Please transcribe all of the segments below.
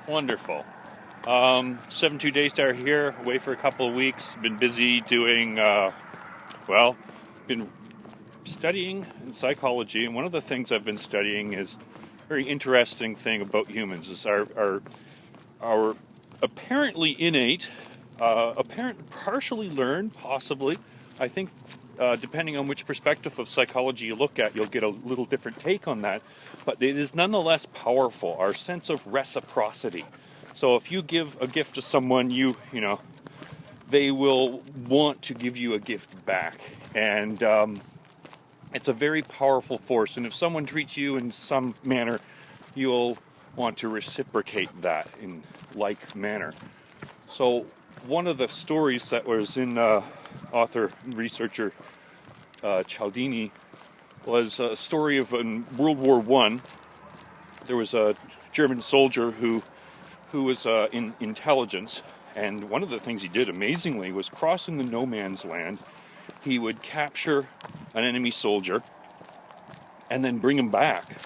Wonderful. 7-2 Daystar here, away for a couple of weeks. Been busy doing, been studying in psychology, and one of the things I've been studying is a very interesting thing about humans, is our apparently innate, partially learned, possibly. I think depending on which perspective of psychology you look at, you'll get a little different take on that. But it is nonetheless powerful, our sense of reciprocity. So if you give a gift to someone, they will want to give you a gift back. And it's a very powerful force. And if someone treats you in some manner, you'll want to reciprocate that in like manner. So one of the stories that was in author and researcher Cialdini was a story of in World War I. There was a German soldier who was in intelligence, and one of the things he did amazingly was crossing the no man's land. He would capture an enemy soldier and then bring him back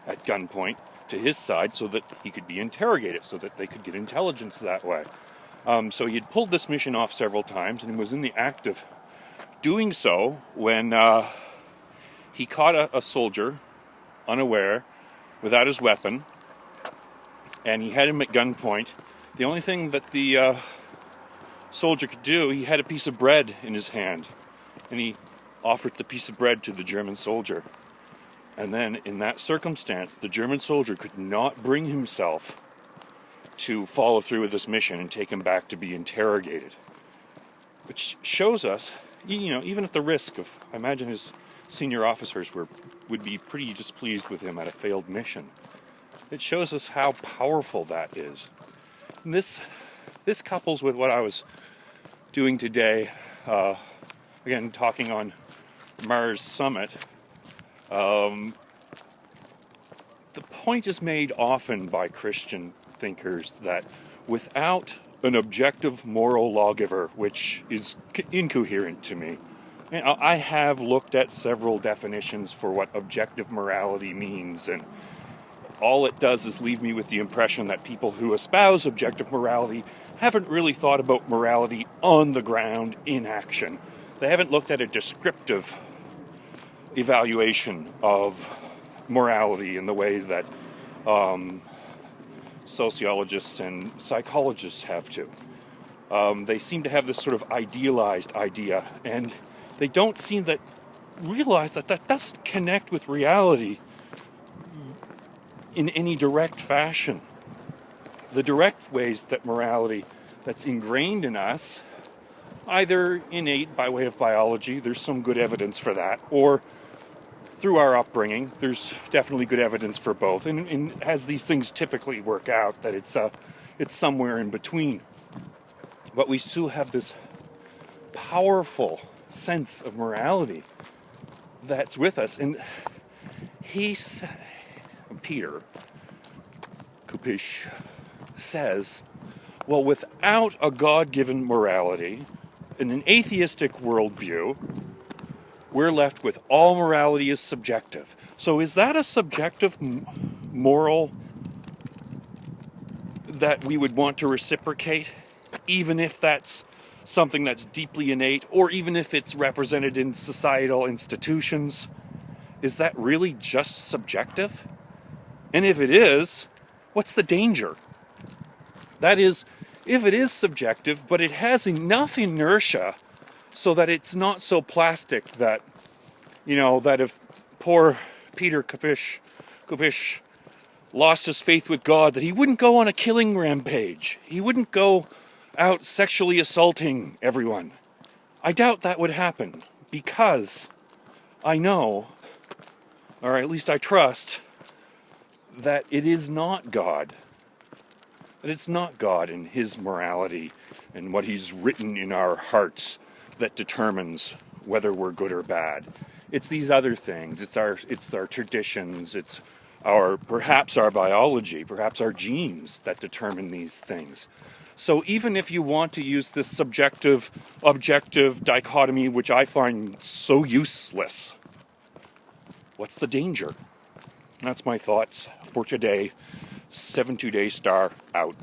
at gunpoint to his side so that he could be interrogated, so that they could get intelligence that way. So he had pulled this mission off several times and was in the act of doing so when he caught a soldier unaware without his weapon, and he had him at gunpoint. The only thing that the soldier could do, he had a piece of bread in his hand, and he offered the piece of bread to the German soldier. And then in that circumstance, the German soldier could not bring himself to follow through with this mission and take him back to be interrogated. Which shows us, even at the risk of, I imagine his senior officers would be pretty displeased with him at a failed mission. It shows us how powerful that is. And this couples with what I was doing today, again, talking on Mars Summit. The point is made often by Christian thinkers that without an objective moral lawgiver, which is incoherent to me, I have looked at several definitions for what objective morality means, and all it does is leave me with the impression that people who espouse objective morality haven't really thought about morality on the ground in action. They haven't looked at a descriptive evaluation of morality in the ways that sociologists and psychologists have to. They seem to have this sort of idealized idea, and they don't seem to realize that doesn't connect with reality in any direct fashion. The direct ways that morality that's ingrained in us, either innate by way of biology, there's some good evidence for that, or through our upbringing, there's definitely good evidence for both. And as these things typically work out, that it's somewhere in between. But we still have this powerful sense of morality that's with us. And Peter Kupish says, well, without a God-given morality, in an atheistic worldview, we're left with all morality is subjective. So is that a subjective moral that we would want to reciprocate, even if that's something that's deeply innate, or even if it's represented in societal institutions? Is that really just subjective? And if it is, what's the danger? That is, if it is subjective, but it has enough inertia so that it's not so plastic that, that if poor Peter Kupish lost his faith with God, that he wouldn't go on a killing rampage. He wouldn't go out sexually assaulting everyone. I doubt that would happen, because I know, or at least I trust, that it is not God. That it's not God and His morality and what He's written in our hearts that determines whether we're good or bad. It's these other things. It's our traditions. It's perhaps our biology, perhaps our genes that determine these things. So even if you want to use this subjective, objective dichotomy, which I find so useless, what's the danger? That's my thoughts for today. 7 2-day star out.